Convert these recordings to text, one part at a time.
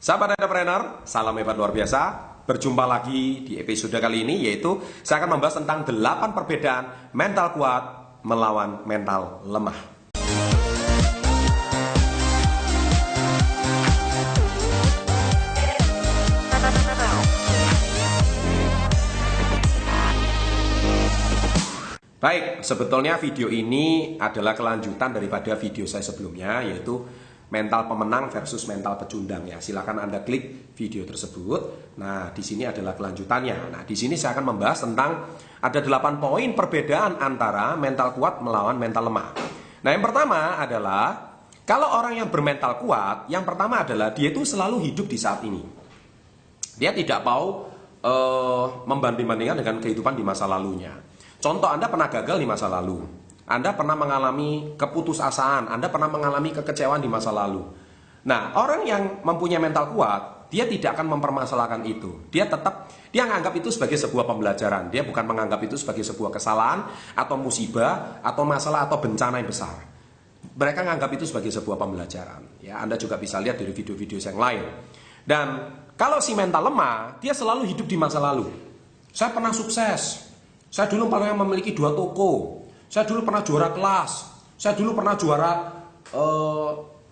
Sahabat entrepreneur, salam hebat luar biasa. Berjumpa lagi di episode kali ini, yaitu saya akan membahas tentang 8 perbedaan mental kuat melawan mental lemah. Baik, sebetulnya video ini adalah kelanjutan daripada video saya sebelumnya, yaitu mental pemenang versus mental pecundang ya. Silakan Anda klik video tersebut. Nah, di sini adalah kelanjutannya. Nah, di sini saya akan membahas tentang ada 8 poin perbedaan antara mental kuat melawan mental lemah. Nah, yang pertama adalah kalau orang yang bermental kuat, yang pertama adalah dia itu selalu hidup di saat ini. Dia tidak mau membanding-bandingkan dengan kehidupan di masa lalunya. Contoh, Anda pernah gagal di masa lalu. Anda pernah mengalami keputusasaan, Anda pernah mengalami kekecewaan di masa lalu. Nah, orang yang mempunyai mental kuat, dia tidak akan mempermasalahkan itu. Dia menganggap itu sebagai sebuah pembelajaran. Dia bukan menganggap itu sebagai sebuah kesalahan atau musibah atau masalah atau bencana yang besar. Mereka menganggap itu sebagai sebuah pembelajaran. Ya, Anda juga bisa lihat dari video-video yang lain. Dan kalau si mental lemah, dia selalu hidup di masa lalu. Saya pernah sukses. Saya dulu pernah memiliki 2 toko. Saya dulu pernah juara kelas. Saya dulu pernah juara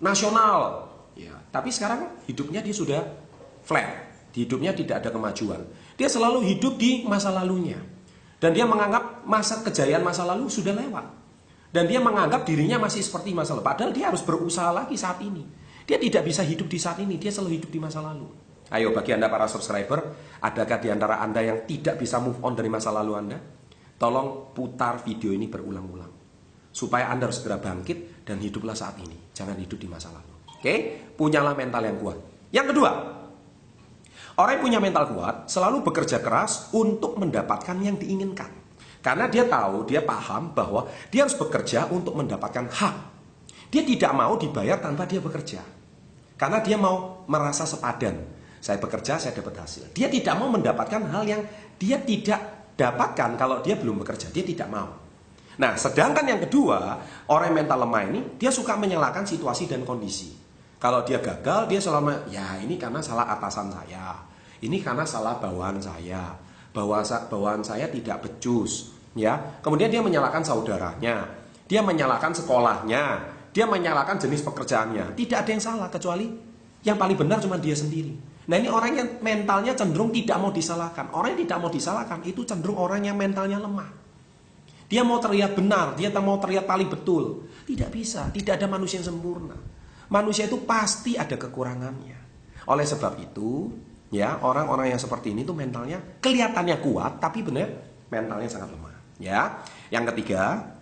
nasional. Ya, tapi sekarang hidupnya dia sudah flat. Di hidupnya tidak ada kemajuan. Dia selalu hidup di masa lalunya. Dan dia menganggap masa kejayaan masa lalu sudah lewat. Dan dia menganggap dirinya masih seperti masa lalu. Padahal dia harus berusaha lagi saat ini. Dia tidak bisa hidup di saat ini. Dia selalu hidup di masa lalu. Ayo, bagi Anda para subscriber, adakah di antara Anda yang tidak bisa move on dari masa lalu Anda? Tolong putar video ini berulang-ulang supaya Anda harus segera bangkit dan hiduplah saat ini. Jangan hidup di masa lalu. Oke? Punyalah mental yang kuat. Yang kedua, orang yang punya mental kuat selalu bekerja keras untuk mendapatkan yang diinginkan. Karena dia tahu, dia paham bahwa dia harus bekerja untuk mendapatkan hak. Dia tidak mau dibayar tanpa dia bekerja. Karena dia mau merasa sepadan. Saya bekerja, saya dapat hasil. Dia tidak mau mendapatkan hal yang dia tidak dapatkan kalau dia belum bekerja. Dia tidak mau. Nah, sedangkan yang kedua, orang yang mental lemah ini, dia suka menyalahkan situasi dan kondisi. Kalau dia gagal, dia selalu, ya ini karena salah atasan saya. Ini karena salah bawahan saya. Bawahan saya tidak becus. Ya. Kemudian dia menyalahkan saudaranya. Dia menyalahkan sekolahnya. Dia menyalahkan jenis pekerjaannya. Tidak ada yang salah, kecuali yang paling benar cuma dia sendiri. Nah, ini orang yang mentalnya cenderung tidak mau disalahkan. Orang yang tidak mau disalahkan itu cenderung orang yang mentalnya lemah. Dia mau terlihat benar, dia mau terlihat paling betul. Tidak bisa, tidak ada manusia yang sempurna. Manusia itu pasti ada kekurangannya. Oleh sebab itu, ya, orang-orang yang seperti ini tuh mentalnya kelihatannya kuat, tapi benar mentalnya sangat lemah. Ya, yang ketiga,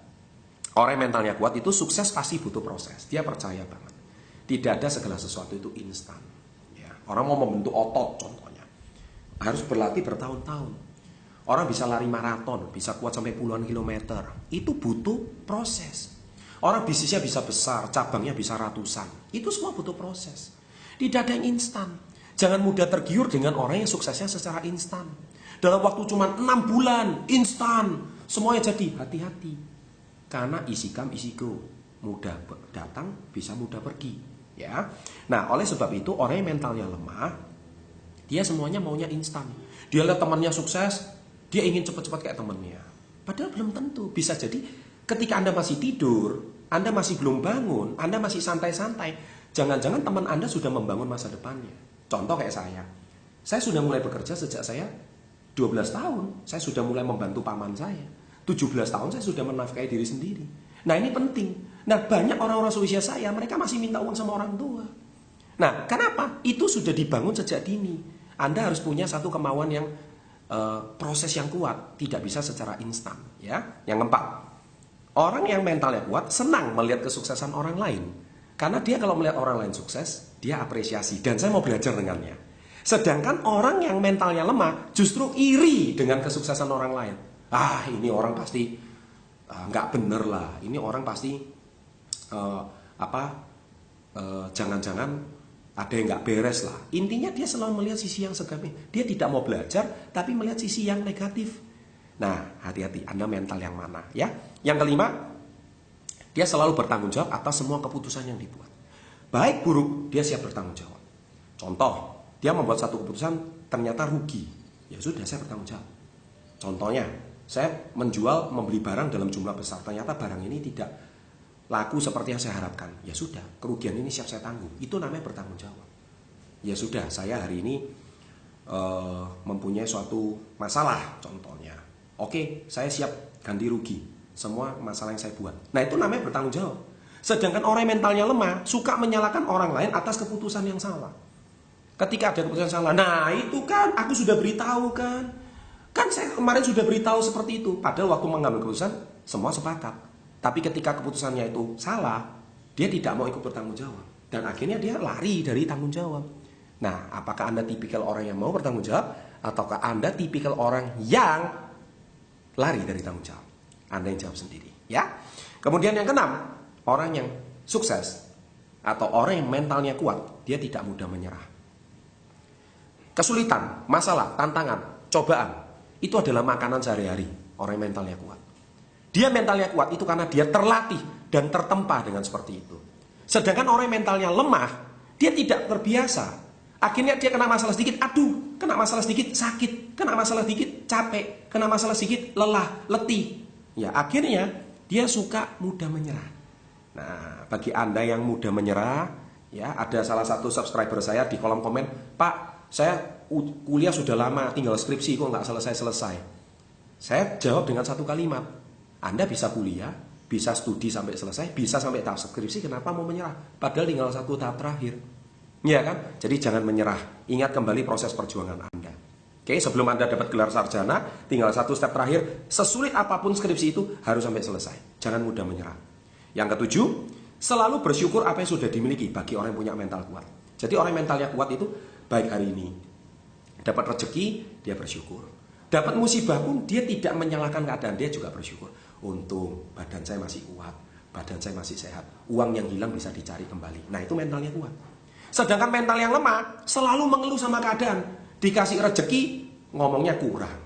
orang yang mentalnya kuat itu sukses pasti butuh proses. Dia percaya banget. Tidak ada segala sesuatu itu instan. Orang mau membentuk otot contohnya, harus berlatih bertahun-tahun. Orang bisa lari maraton, bisa kuat sampai puluhan kilometer. Itu butuh proses. Orang bisnisnya bisa besar, cabangnya bisa ratusan. Itu semua butuh proses. Tidak ada yang instan. Jangan mudah tergiur dengan orang yang suksesnya secara instan. Dalam waktu cuma 6 bulan, instan. Semuanya jadi, hati-hati. Karena isi come, isi go. Mudah datang, bisa mudah pergi. Ya, nah oleh sebab itu orang yang mentalnya lemah, dia semuanya maunya instan. Dia lihat temannya sukses, dia ingin cepat-cepat kayak temannya. Padahal belum tentu. Bisa jadi ketika Anda masih tidur, Anda masih belum bangun, Anda masih santai-santai, jangan-jangan teman Anda sudah membangun masa depannya. Contoh kayak saya sudah mulai bekerja sejak saya 12 tahun. Saya sudah mulai membantu paman saya. 17 tahun saya sudah menafkahi diri sendiri. Nah, ini penting. Nah, banyak orang-orang seusia saya, mereka masih minta uang sama orang tua. Nah, kenapa? Itu sudah dibangun sejak dini. Anda harus punya satu kemauan yang proses yang kuat, tidak bisa secara instan. Ya, yang keempat, orang yang mentalnya kuat senang melihat kesuksesan orang lain. Karena dia kalau melihat orang lain sukses, dia apresiasi. Dan saya mau belajar dengannya. Sedangkan orang yang mentalnya lemah justru iri dengan kesuksesan orang lain. Ah, ini orang pasti nggak bener lah. Ini orang pasti jangan-jangan ada yang nggak beres lah. Intinya dia selalu melihat sisi yang segamnya. Dia tidak mau belajar, tapi melihat sisi yang negatif. Nah, hati-hati, Anda mental yang mana ya. Yang kelima, dia selalu bertanggung jawab atas semua keputusan yang dibuat. Baik buruk, dia siap bertanggung jawab. Contoh, dia membuat satu keputusan ternyata rugi. Ya sudah, saya bertanggung jawab. Contohnya, saya membeli barang dalam jumlah besar. Ternyata barang ini tidak laku seperti yang saya harapkan. Ya sudah, kerugian ini siap saya tanggung. Itu namanya bertanggung jawab. Ya sudah, saya hari ini mempunyai suatu masalah contohnya. Oke, saya siap ganti rugi semua masalah yang saya buat. Nah, itu namanya bertanggung jawab. Sedangkan orang yang mentalnya lemah suka menyalahkan orang lain atas keputusan yang salah. Ketika ada keputusan salah, nah itu kan aku sudah beritahu kan. Kan saya kemarin sudah beritahu seperti itu. Padahal waktu mengambil keputusan semua sepakat. Tapi ketika keputusannya itu salah, dia tidak mau ikut bertanggung jawab. Dan akhirnya dia lari dari tanggung jawab. Nah, apakah Anda tipikal orang yang mau bertanggung jawab? Ataukah Anda tipikal orang yang lari dari tanggung jawab? Anda yang jawab sendiri, ya. Kemudian yang keenam, orang yang sukses atau orang yang mentalnya kuat, dia tidak mudah menyerah. Kesulitan, masalah, tantangan, cobaan, itu adalah makanan sehari-hari orang yang mentalnya kuat. Dia mentalnya kuat itu karena dia terlatih dan tertempa dengan seperti itu. Sedangkan orang yang mentalnya lemah, dia tidak terbiasa. Akhirnya dia kena masalah sedikit, aduh, kena masalah sedikit sakit, kena masalah sedikit capek, kena masalah sedikit lelah, letih. Ya, akhirnya dia suka mudah menyerah. Nah, bagi Anda yang mudah menyerah, ya, ada salah satu subscriber saya di kolom komen, Pak, saya kuliah sudah lama, tinggal skripsi kok nggak selesai-selesai. Saya jawab dengan satu kalimat, Anda bisa kuliah, bisa studi sampai selesai, bisa sampai tahap skripsi, kenapa mau menyerah? Padahal tinggal satu tahap terakhir. Ya kan? Jadi jangan menyerah. Ingat kembali proses perjuangan Anda. Oke, sebelum Anda dapat gelar sarjana, tinggal satu step terakhir. Sesulit apapun skripsi itu harus sampai selesai. Jangan mudah menyerah. Yang ketujuh, selalu bersyukur apa yang sudah dimiliki bagi orang yang punya mental kuat. Jadi orang yang mentalnya kuat itu baik hari ini dapat rezeki, dia bersyukur. Dapat musibah pun dia tidak menyalahkan keadaan, dia juga bersyukur. Untung badan saya masih kuat, badan saya masih sehat. Uang yang hilang bisa dicari kembali. Nah, itu mentalnya kuat. Sedangkan mental yang lemah selalu mengeluh sama keadaan. Dikasih rezeki, ngomongnya kurang.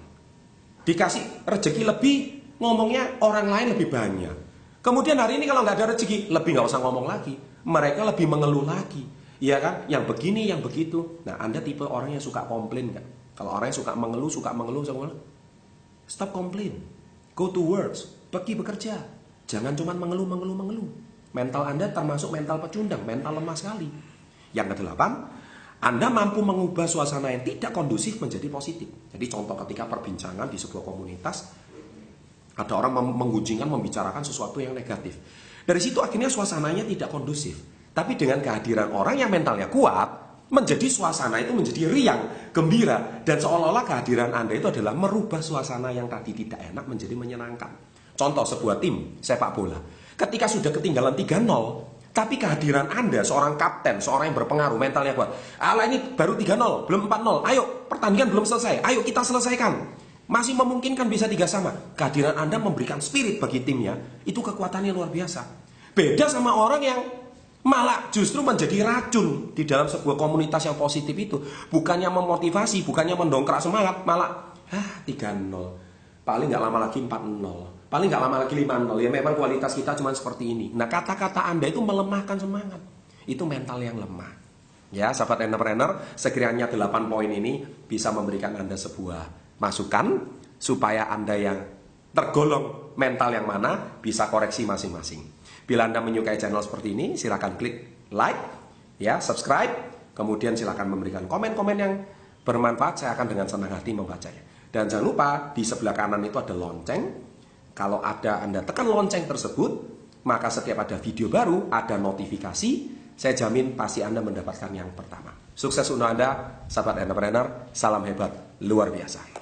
Dikasih rezeki lebih, ngomongnya orang lain lebih banyak. Kemudian hari ini kalau nggak ada rezeki, lebih nggak usah ngomong lagi. Mereka lebih mengeluh lagi. Iya kan? Yang begini, yang begitu. Nah, Anda tipe orang yang suka komplain nggak? Kalau orang yang suka mengeluh, stop komplain. Go to work. Pergi bekerja. Jangan cuma mengeluh. Mental Anda termasuk mental pecundang, mental lemah sekali. Yang kedelapan, Anda mampu mengubah suasana yang tidak kondusif menjadi positif. Jadi contoh ketika perbincangan di sebuah komunitas, ada orang menggunjingkan, membicarakan sesuatu yang negatif. Dari situ akhirnya suasananya tidak kondusif. Tapi dengan kehadiran orang yang mentalnya kuat, menjadi suasana itu menjadi riang, gembira. Dan seolah-olah kehadiran Anda itu adalah merubah suasana yang tadi tidak enak menjadi menyenangkan. Contoh sebuah tim sepak bola. Ketika sudah ketinggalan 3-0, tapi kehadiran Anda, seorang kapten, seorang yang berpengaruh, mentalnya kuat. Alah, ini baru 3-0, belum 4-0. Ayo, pertandingan belum selesai. Ayo kita selesaikan. Masih memungkinkan bisa 3 sama. Kehadiran Anda memberikan spirit bagi timnya. Itu kekuatannya luar biasa. Beda sama orang yang malah justru menjadi racun di dalam sebuah komunitas yang positif itu. Bukannya memotivasi, bukannya mendongkrak semangat, malah 3-0. Paling nggak lama lagi 4-0. Paling nggak lama lagi 5-0. Ya memang kualitas kita cuma seperti ini. Nah, kata-kata Anda itu melemahkan semangat. Itu mental yang lemah. Ya, sahabat entrepreneur, sekiranya 8 poin ini bisa memberikan Anda sebuah masukan supaya Anda yang tergolong mental yang mana bisa koreksi masing-masing. Bila Anda menyukai channel seperti ini, silakan klik like, ya, subscribe, kemudian silakan memberikan komen-komen yang bermanfaat. Saya akan dengan senang hati membacanya. Dan jangan lupa di sebelah kanan itu ada lonceng. Kalau Anda tekan lonceng tersebut, maka setiap ada video baru, ada notifikasi, saya jamin pasti Anda mendapatkan yang pertama. Sukses untuk Anda, sahabat entrepreneur, salam hebat, luar biasa.